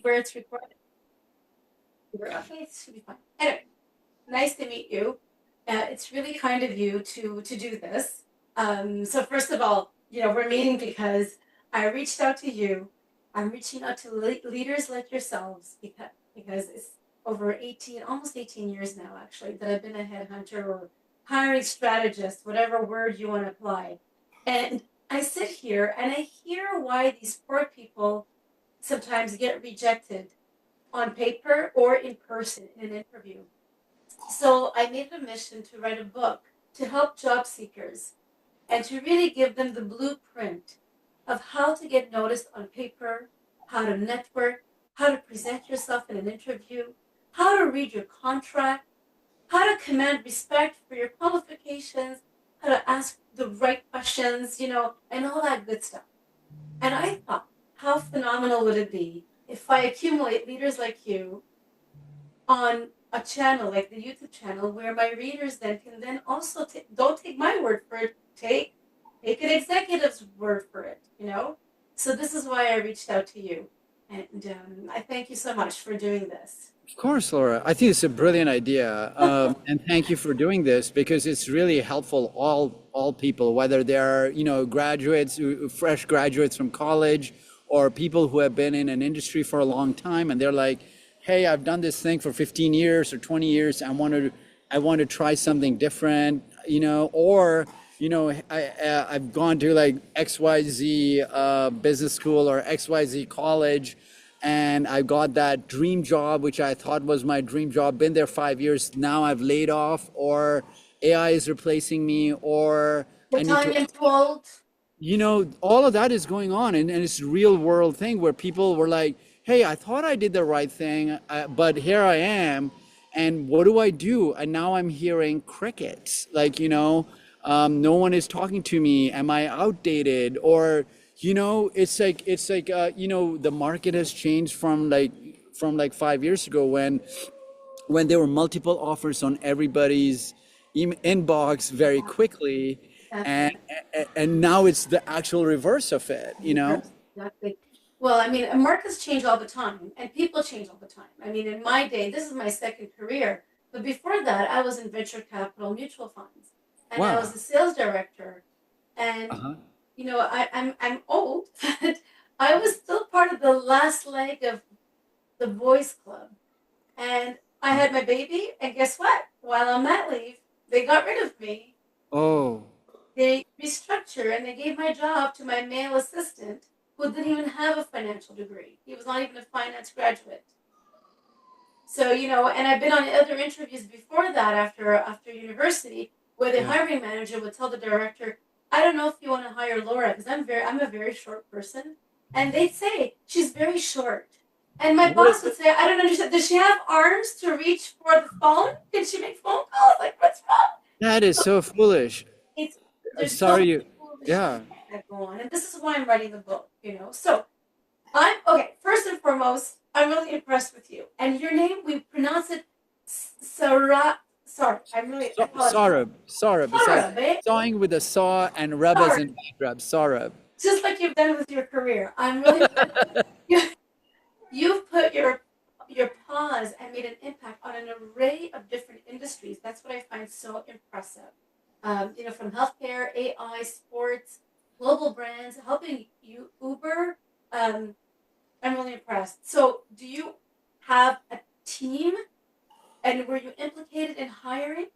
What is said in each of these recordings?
where it's recorded. Okay, it should be fine. Anyway, nice to meet you. It's really kind of you to do this. So first of all, we're meeting because I reached out to you. I'm reaching out to leaders like yourselves because it's over 18, almost 18 years now, actually, that I've been a headhunter or hiring strategist, whatever word you want to apply. And I sit here and I hear why these poor people sometimes get rejected on paper or in person in an interview. So I made it a mission to write a book to help job seekers and to really give them the blueprint of how to get noticed on paper, how to network, how to present yourself in an interview, how to read your contract, how to command respect for your qualifications, how to ask the right questions, and all that good stuff. And I thought, how phenomenal would it be if I accumulate leaders like you on a channel like the YouTube channel where my readers then can then also don't take my word for it, take an executive's word for it. So this is why I reached out to you. And I thank you so much for doing this. Of course, Laura. I think it's a brilliant idea, and thank you for doing this because it's really helpful all people, whether they're graduates, fresh graduates from college, or people who have been in an industry for a long time, and they're like, "Hey, I've done this thing for 15 years or 20 years. I want to try something different," or I've gone to like XYZ business school or XYZ college, and I got that dream job, which I thought was my dream job, been there 5 years. Now I've laid off, or AI is replacing me, or You're I need telling to, me I'm too old? all of that is going on. And it's a real world thing where people were like, hey, I thought I did the right thing, but here I am. And what do I do? And now I'm hearing crickets, like, no one is talking to me. Am I outdated? Or, it's like the market has changed from like 5 years ago when there were multiple offers on everybody's inbox very quickly, That's and right. and now it's the actual reverse of it. Yes, exactly. Well, I mean, markets change all the time and people change all the time. I mean, in my day, this is my second career, but before that, I was in venture capital mutual funds and I was Wow. a sales director. And, Uh-huh. I'm old, but I was still part of the last leg of the boys club. And I had my baby, and guess what? While on that leave, they got rid of me. Oh, They restructured and they gave my job to my male assistant who didn't even have a financial degree. He was not even a finance graduate. So, and I've been on other interviews before that after university where the yeah. hiring manager would tell the director, I don't know if you want to hire Laura because I'm a very short person. And they'd say, she's very short. And my What? boss would say, I don't understand. Does she have arms to reach for the phone? Can she make phone calls? Like, what's wrong? That is So so foolish. it's I'm there's so sorry much you. foolishness Yeah. that go on. And this is why I'm writing the book. So I'm okay. First and foremost, I'm really impressed with you. And your name, we pronounce it Sarah. Sorry, I apologize. Saurabh. It's like Sarah, eh? sawing with a saw and rub as Sorry. in bad rub. Saurabh. Just like you've done with your career. I'm really impressed. You, you've put your paws and made an impact on an array of different industries. That's what I find so impressive. From healthcare, AI, sports, global brands, helping you Uber. Um, I'm really impressed. So, do you have a team, and were you implicated in hiring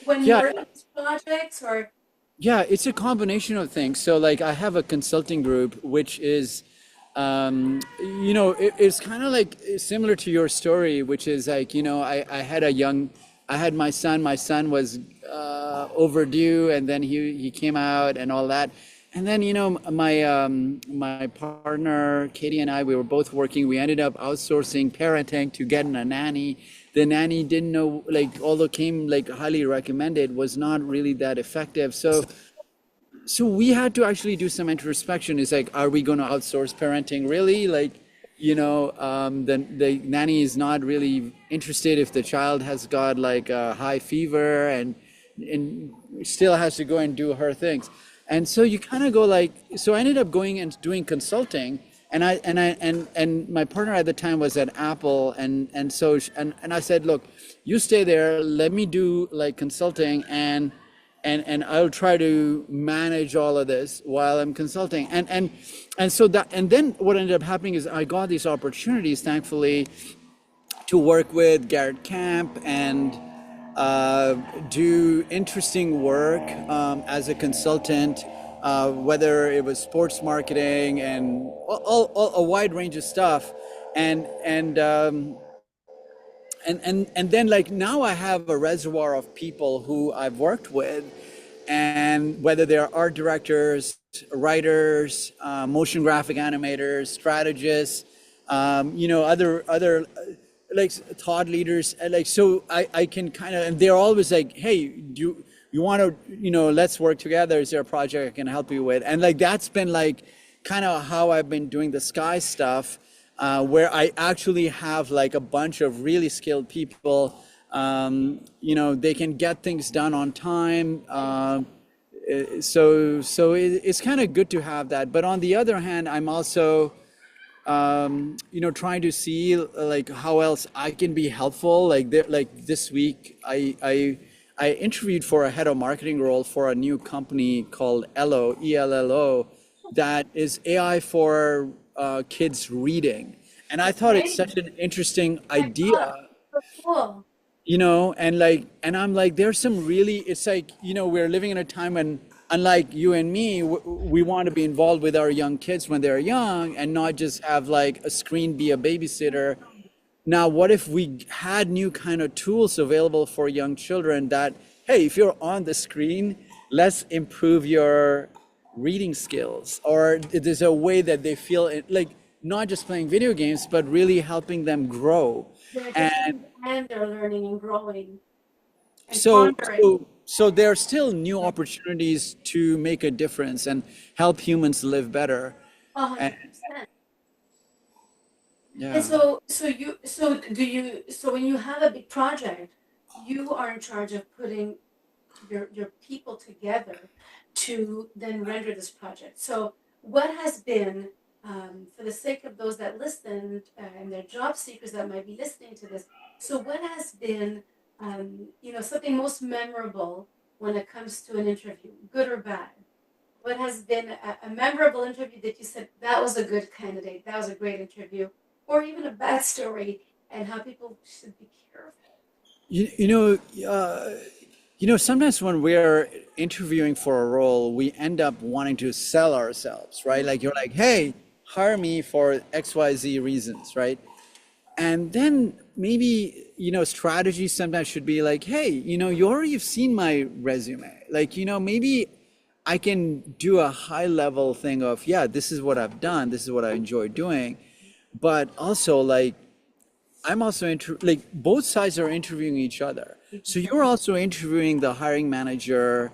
when you Yeah, were in these projects, or? yeah, it's a combination of things. So like I have a consulting group, which is, it's kind of like similar to your story, which is like, I had my son was overdue, and then he came out and all that. And then, my partner, Katie, and I, we were both working. We ended up outsourcing parenting to getting a nanny. The nanny didn't know, like, although came like highly recommended, was not really that effective. So we had to actually do some introspection. It's like, are we going to outsource parenting really? Like, the nanny is not really interested if the child has got like a high fever and still has to go and do her things. And so you kind of go like, so I ended up going and doing consulting, And my partner at the time was at Apple, and I said, look, you stay there, let me do like consulting, and I'll try to manage all of this while I'm consulting. And then what ended up happening is I got these opportunities, thankfully, to work with Garrett Camp and uh, do interesting work as a consultant, whether it was sports marketing and a wide range of stuff. And and um, and then like now I have a reservoir of people who I've worked with, and whether they're art directors, writers, motion graphic animators, strategists, other like thought leaders, like, so I can kind of, and they're always like, hey, you want to, let's work together, is there a project I can help you with? And like that's been like kind of how I've been doing the Sky stuff, where I actually have like a bunch of really skilled people. They can get things done on time. It's kind of good to have that. But on the other hand, I'm also, trying to see like how else I can be helpful. Like this week, I interviewed for a head of marketing role for a new company called ELLO, that is AI for kids reading. And I thought it's Great. such an interesting I thought, idea, so cool. and I'm like, there's some really, it's like, we're living in a time when, unlike you and me, we want to be involved with our young kids when they're young and not just have like a screen be a babysitter. Now, what if we had new kind of tools available for young children that, hey, if you're on the screen, let's improve your reading skills, or there's a way that they feel it, like not just playing video games, but really helping them grow. They're And different and they're learning and growing and so, pondering. so there are still new opportunities to make a difference and help humans live better. And 100%. And yeah. so when you have a big project, you are in charge of putting your people together to then render this project. So what has been, for the sake of those that listened, and their job seekers that might be listening to this, so what has been, something most memorable when it comes to an interview, good or bad? What has been a memorable interview that you said that was a good candidate, that was a great interview, or even a bad story, and how people should be careful? You, you know, uh, Sometimes when we're interviewing for a role, we end up wanting to sell ourselves, right? Like you're like, hey, hire me for XYZ reasons, right? And then maybe, strategy sometimes should be like, hey, you've seen my resume. Like, maybe I can do a high level thing of, yeah, this is what I've done, this is what I enjoy doing. But also like, I'm also like both sides are interviewing each other. So you're Exactly. also interviewing the hiring manager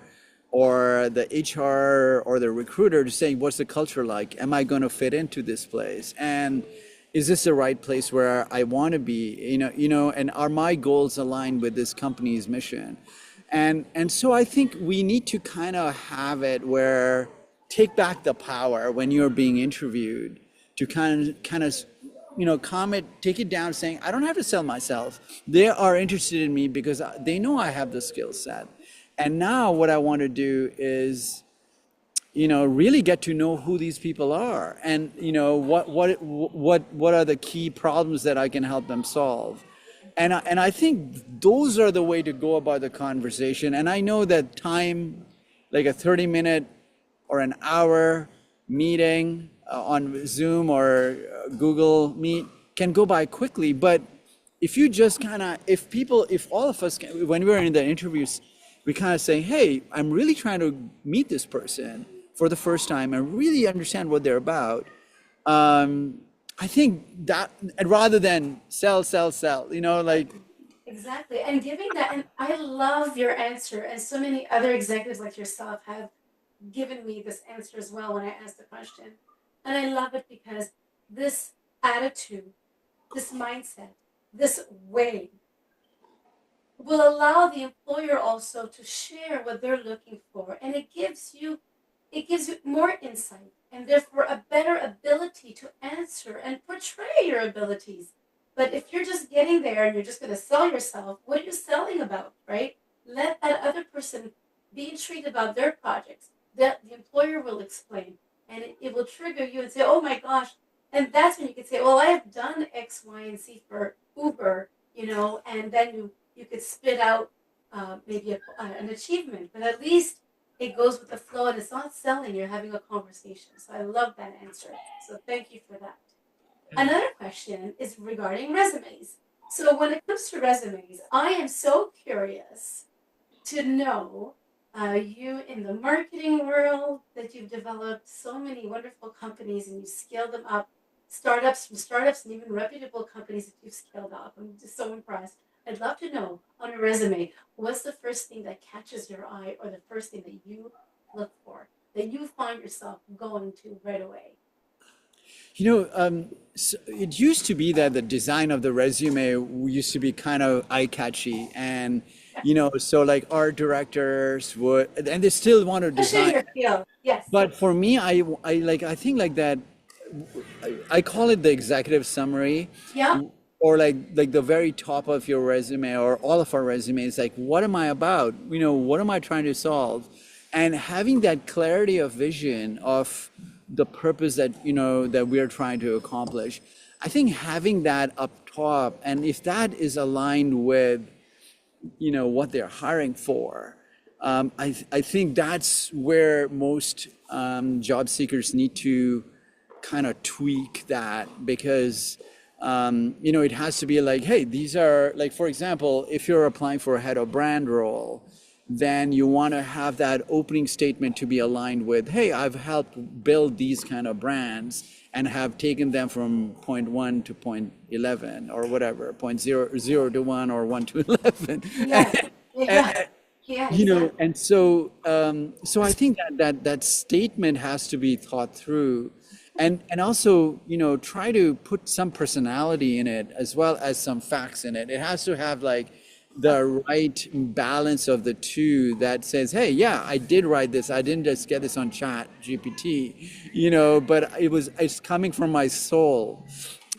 or the HR or the recruiter to say, what's the culture like? Am I going to fit into this place? And is this the right place where I want to be? And are my goals aligned with this company's mission? And so I think we need to kind of have it where take back the power when you're being interviewed to kind of comment, take it down, saying, I don't have to sell myself. They are interested in me because they know I have the skill set. And now what I want to do is, really get to know who these people are, and what are the key problems that I can help them solve. And I think those are the way to go about the conversation. And I know that time, like a 30-minute or an hour meeting on Zoom or Google Meet can go by quickly. But if you just kind of, if all of us, when we're in the interviews, we kind of say, hey, I'm really trying to meet this person for the first time and really understand what they're about. Um, I think that, and rather than sell, like, Exactly. Exactly. And giving that, and I love your answer, and so many other executives like yourself have given me this answer as well when I asked the question. And I love it because this attitude, this mindset, this way will allow the employer also to share what they're looking for. And it gives you more insight and therefore a better ability to answer and portray your abilities. But if you're just getting there and you're just going to sell yourself, what are you selling about, right? Let that other person be intrigued about their projects. The employer will explain, and it will trigger you and say, oh my gosh. And that's when you can say, well, I have done X, Y, and Z for Uber, and then you could spit out maybe an achievement, but at least it goes with the flow and it's not selling, you're having a conversation. So I love that answer. So thank you for that. Another question is regarding resumes. So when it comes to resumes, I am so curious to know you in the marketing world that you've developed so many wonderful companies and you scaled them up, startups and even reputable companies that you've scaled up. I'm just so impressed. I'd love to know on a resume, what's the first thing that catches your eye or the first thing that you look for, that you find yourself going to right away? So it used to be that the design of the resume used to be kind of eye-catchy, and so like art directors would, and they still want to Especially in design. your field. Yes. But for me, I think like that. I call it the executive summary, Yeah. or like the very top of your resume, or all of our resumes. Like, what am I about? What am I trying to solve? And having that clarity of vision of the purpose that we're trying to accomplish. I think having that up top, and if that is aligned with what they're hiring for, I think that's where most job seekers need to kind of tweak that, because it has to be like, hey, these are like, for example, if you're applying for a head of brand role, then you want to have that opening statement to be aligned with, hey, I've helped build these kind of brands and have taken them from point 1 to point 11 or whatever, point 0 to 1 or 1 to 11. Yes. Yeah. Yeah. Exactly. And so I think that statement has to be thought through, and also try to put some personality in it as well as some facts in it. It has to have like the right balance of the two, that says, hey, yeah, I did write this, I didn't just get this on chat GPT, but it's coming from my soul.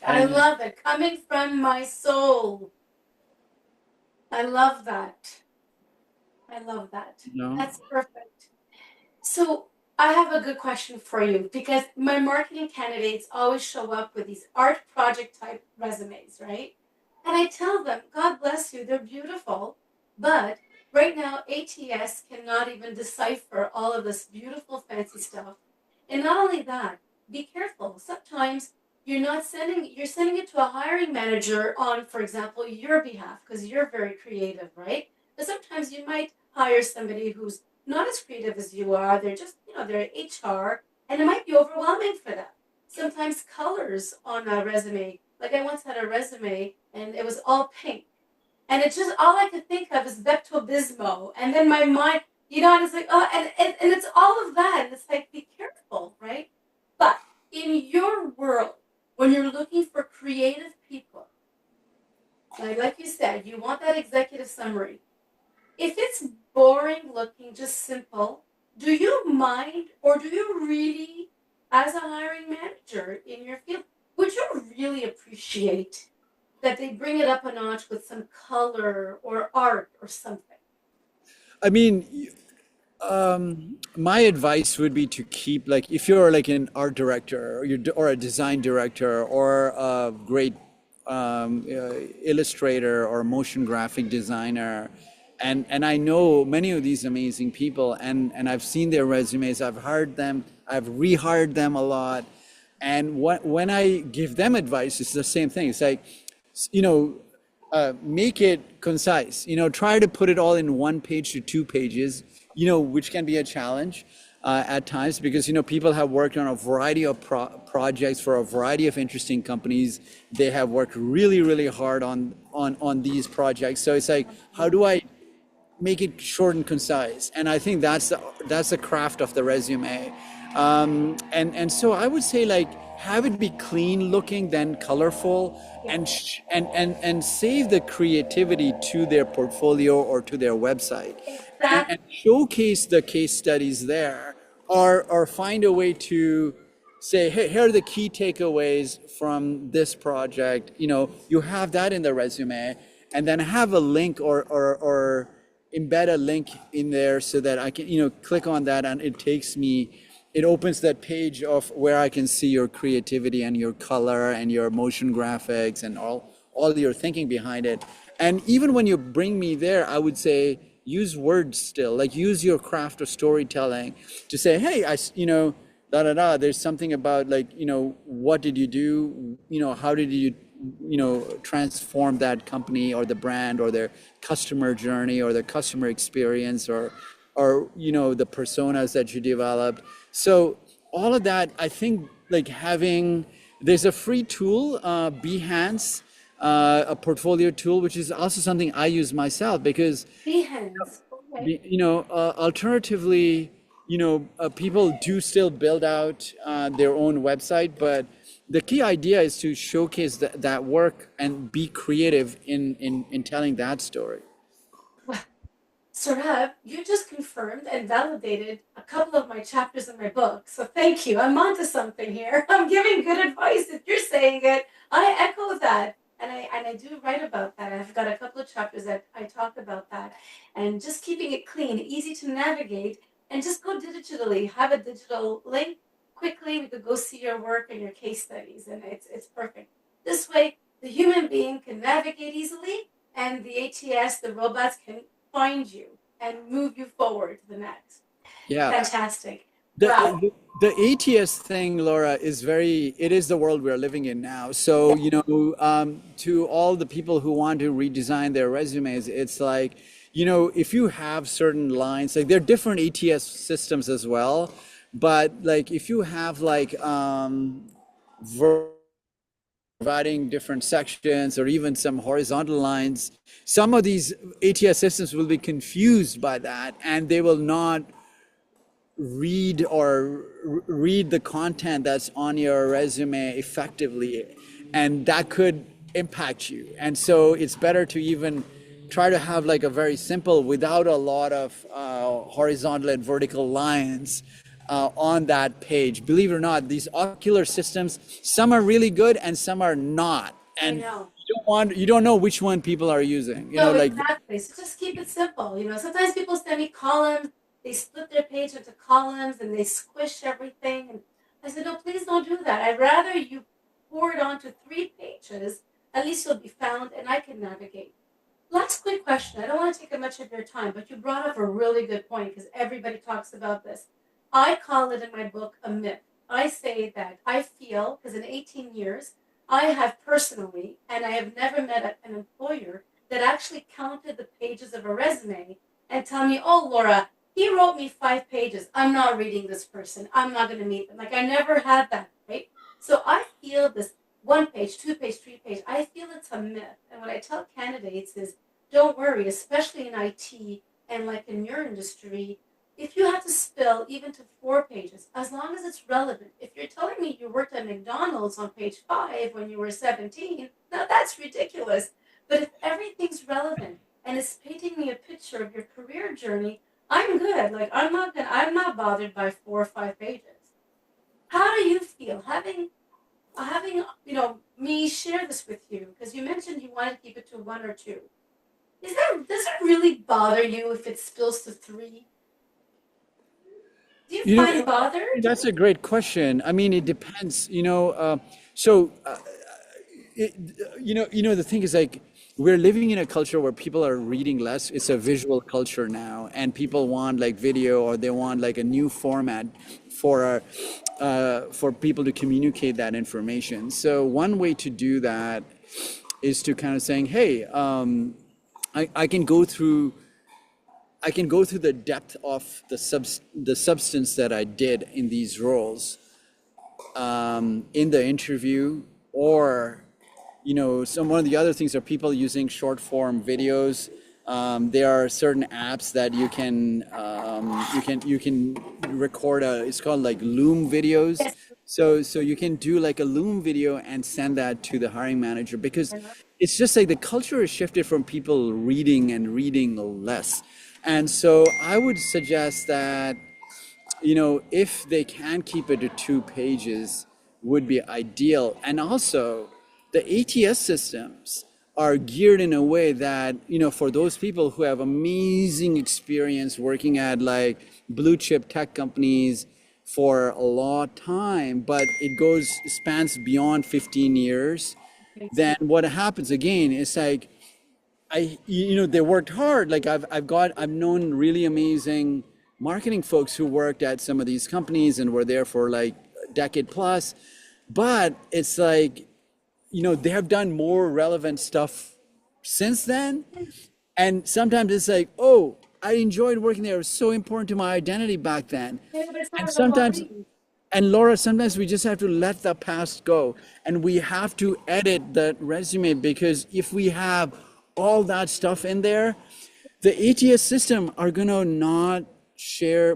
I And love it. Coming from my soul. I love that. I love that. you know That's perfect. So I have a good question for you, because my marketing candidates always show up with these art project type resumes, right? And I tell them, God bless you, they're beautiful, but right now ATS cannot even decipher all of this beautiful fancy stuff. And not only that, be careful. Sometimes you're sending it to a hiring manager on, for example, your behalf, because you're very creative, right? But sometimes you might hire somebody who's not as creative as you are. They're just, they're HR, and it might be overwhelming for them. Sometimes colors on a resume, like I once had a resume and it was all pink. And it's just all I could think of is Pepto Bismol. And then my mind, and it's like, oh, and it's all of that. And it's like, be careful, right? But in your world, when you're looking for creative people, like you said, you want that executive summary. If it's boring looking, just simple, do you mind, or do you really, as a hiring manager in your field, would you really appreciate that they bring it up a notch with some color or art or something? I mean, my advice would be to keep, like, if you're like an art director, or a design director, or a great illustrator or motion graphic designer, and I know many of these amazing people, and I've seen their resumes, I've hired them, I've rehired them a lot, and when I give them advice, it's the same thing. It's like, you know, make it concise. Try to put it all in 1 page to 2 pages. Which can be a challenge at times, because people have worked on a variety of projects for a variety of interesting companies. They have worked really, really hard on these projects. So it's like, how do I make it short and concise? And I think that's the craft of the resume. And so I would say, like, have it be clean looking, then colorful, and and save the creativity to their portfolio or to their website, and Exactly. showcase the case studies there, or find a way to say, hey, here are the key takeaways from this project. You have that in the resume, and then have a link or embed a link in there so that I can, click on that and it opens that page of where I can see your creativity and your color and your motion graphics and all your thinking behind it. And even when you bring me there, I would say use words still, like use your craft of storytelling to say, hey, da da da. There's something about like, what did you do? How did you, transform that company or the brand or their customer journey or their customer experience or the personas that you developed. So all of that, I think, like there's a free tool, Behance, a portfolio tool, which is also something I use myself because Behance. Okay. alternatively, people do still build out their own website, but the key idea is to showcase that work and be creative in telling that story. Well, Saurabh, you just confirmed and validated a couple of my chapters in my book. So thank you. I'm onto something here. I'm giving good advice. If you're saying it, I echo that. And I do write about that. I've got a couple of chapters that I talk about that. And just keeping it clean, easy to navigate, and just go digitally. Have a digital link. Quickly, we could go see your work and your case studies, and it's perfect. This way, the human being can navigate easily, and the ATS, the robots, can find you and move you forward to the next. Yeah. Fantastic. The, Wow. the ATS thing, Laura, it is the world we're living in now. So, to all the people who want to redesign their resumes, it's like, if you have certain lines, like there are different ATS systems as well, but like if you have like, providing different sections or even some horizontal lines, some of these ATS systems will be confused by that and they will not read the content that's on your resume effectively, and that could impact you. And so it's better to even try to have like a very simple without a lot of horizontal and vertical lines on that page. Believe it or not, these ocular systems, some are really good and some are not, I and know. you don't know which one people are using, No, like. exactly. So just keep it simple. Sometimes people send me columns, they split their page into columns and they squish everything. And I said, no, please don't do that. I'd rather you pour it onto 3 pages. At least you'll be found and I can navigate. Last quick question. I don't want to take up much of your time, but you brought up a really good point because everybody talks about this. I call it in my book a myth. I say that I feel, because in 18 years, I have personally, and I have never met an employer that actually counted the pages of a resume and tell me, oh, Laura, he wrote me 5 pages. I'm not reading this person. I'm not going to meet them. Like I never had that, right? So I feel this 1 page, 2 page, 3 page. I feel it's a myth. And what I tell candidates is don't worry, especially in IT and like in your industry, if you have to spill even to 4 pages, as long as it's relevant. If you're telling me you worked at McDonald's on page 5 when you were 17, now that's ridiculous. But if everything's relevant and it's painting me a picture of your career journey, I'm good. Like I'm not bothered by 4 or 5 pages. How do you feel having me share this with you? Because you mentioned you wanted to keep it to 1 or 2. Does it really bother you if it spills to 3? Do you You find know, bothered? that's a great question. I mean, it depends, so, the thing is like, we're living in a culture where people are reading less. It's a visual culture now, and people want like video or they want like a new format for people to communicate that information. So one way to do that is to kind of saying, hey, I can go through the depth of the substance that I did in these roles in the interview, or some one of the other things are people using short form videos. There are certain apps that you can record it's called like Loom videos. Yes. So you can do like a Loom video and send that to the hiring manager, because it's just like the culture has shifted from people reading and reading less. And so I would suggest that if they can keep it to 2 pages, would be ideal. And also, the ATS systems are geared in a way that, for those people who have amazing experience working at like blue chip tech companies for a long time, but it spans beyond 15 years, then what happens again is like, they worked hard. Like I've known really amazing marketing folks who worked at some of these companies and were there for like a decade plus. But it's like, they have done more relevant stuff since then. And sometimes it's like, oh, I enjoyed working there. It was so important to my identity back then. Yeah, but it's And not sometimes, rewarding. and Laura, sometimes we just have to let the past go and we have to edit the resume, because if we have all that stuff in there, the ATS system are gonna not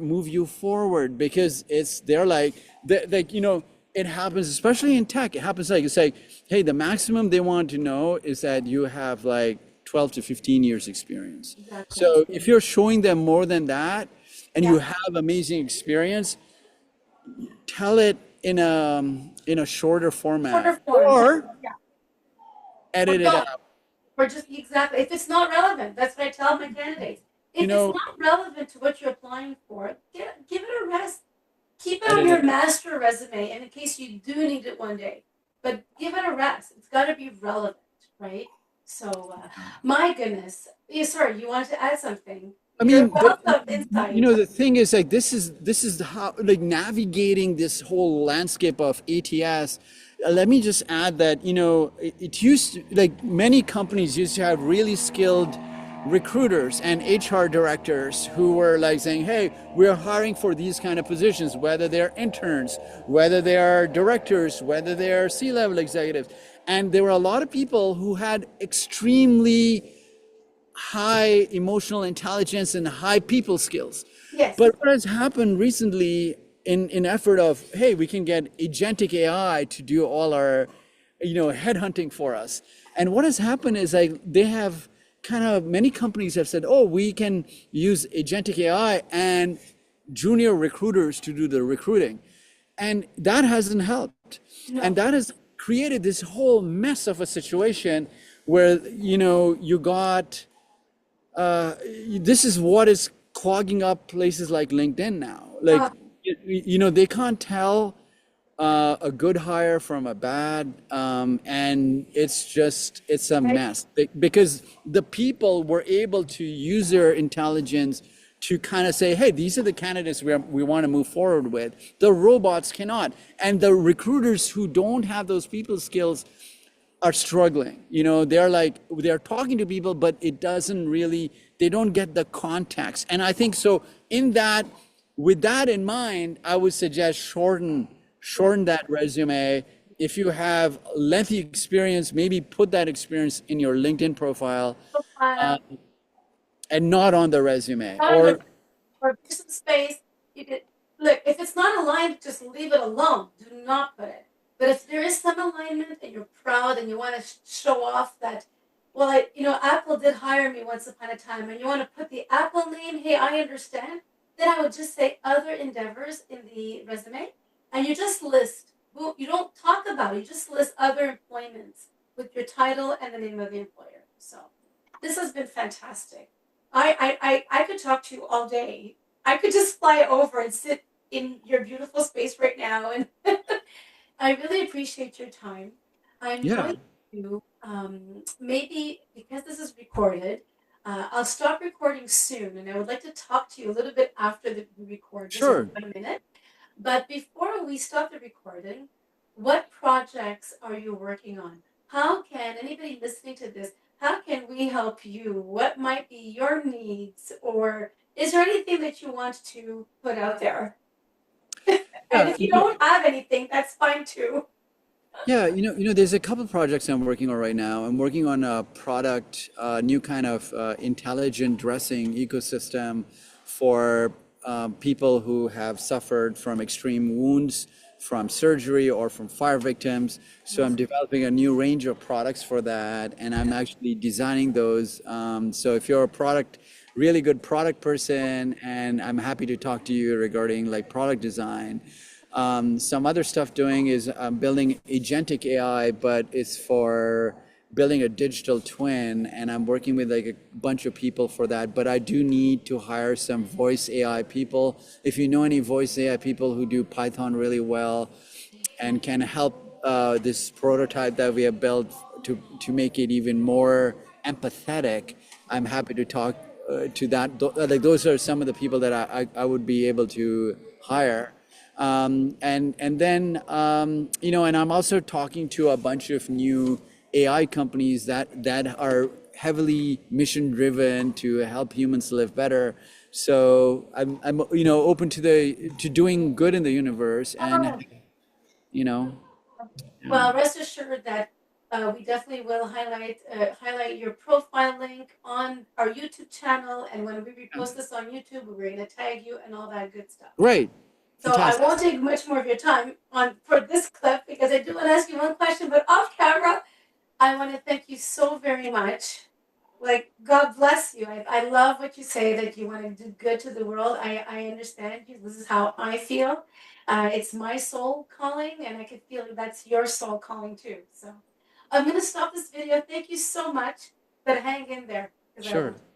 move you forward, because they're like, it happens, especially in tech. It happens like, it's like, hey, the maximum they want to know is that you have like 12 to 15 years experience. Exactly. So if you're showing them more than that and you Yeah. have amazing experience, tell it in a shorter format, Shorter form. or Yeah. Or edit it don't. out. Or just exactly. If it's not relevant, that's what I tell my candidates. You If it's know, not relevant to what you're applying for, give it a rest. Keep it on edit your it. master resume, and in case you do need it one day. But give it a rest. It's got to be relevant, right? So, my goodness. Yeah, sorry, you wanted to add something. I Your mean, wealth of insight. the thing is like, this is how, like, navigating this whole landscape of ATS. Let me just add that, it used to, like, many companies used to have really skilled recruiters and HR directors who were like saying, hey, we're hiring for these kind of positions, whether they're interns, whether they are directors, whether they are C-level executives. And there were a lot of people who had extremely high emotional intelligence and high people skills. Yes. But what has happened recently in effort of, hey, we can get agentic AI to do all our, headhunting for us. And what has happened is like, many companies have said, oh, we can use agentic AI and junior recruiters to do the recruiting. And that hasn't helped. No. And that has created this whole mess of a situation where, you got, this is what is clogging up places like LinkedIn now. Like, they can't tell a good hire from a bad, and it's a mess, because the people were able to use their intelligence to kind of say, hey, these are the candidates we want to move forward with. The robots cannot. And the recruiters who don't have those people skills are struggling. They're talking to people, but they don't get the context. And I think so with that in mind, I would suggest shorten that resume. If you have lengthy experience, maybe put that experience in your LinkedIn profile, and not on the resume. Or give some space. You could look, if it's not aligned, just leave it alone. Do not put it. But if there is some alignment and you're proud and you want to show off that, well, Apple did hire me once upon a time, and you want to put the Apple name, hey, I understand, then I would just say other endeavors in the resume, and you just list. Well, you don't talk about it. You just list other employments with your title and the name of the employer. So this has been fantastic. I could talk to you all day. I could just fly over and sit in your beautiful space right now, and I really appreciate your time. I'm going to maybe, because this is recorded, I'll stop recording soon, and I would like to talk to you a little bit after the record, just Sure. 1 minute. But before we stop the recording, what projects are you working on? How can anybody listening to this, how can we help you? What might be your needs? Or is there anything that you want to put out there? And if you don't have anything, that's fine too. Yeah, there's a couple of projects I'm working on right now. I'm working on a product, new kind of intelligent dressing ecosystem for people who have suffered from extreme wounds from surgery or from fire victims. So I'm developing a new range of products for that, and I'm actually designing those. So if you're a product really good product person, and I'm happy to talk to you regarding like product design. Some other stuff doing is building agentic AI, but it's for building a digital twin, and I'm working with like a bunch of people for that. But I do need to hire some voice AI people. If you know any voice AI people who do Python really well and can help this prototype that we have built to make it even more empathetic, I'm happy to talk to that. Like those are some of the people that I would be able to hire. And then you know, and I'm also talking to a bunch of new AI companies that are heavily mission driven to help humans live better. So I'm you know open to the to doing good in the universe, and Oh, you know, yeah. well, rest assured that we definitely will highlight your profile link on our YouTube channel, and when we repost this on YouTube, we're going to tag you and all that good stuff. Great, So I fantastic. won't take much more of your time on for this clip because I do want to ask you one question, but off camera, I want to thank you so very much. Like, God bless you. I love what you say that you want to do good to the world. I understand you. This is how I feel. It's my soul calling, and I can feel that's your soul calling too. So I'm going to stop this video. Thank you so much, but hang in there because I love Sure. you.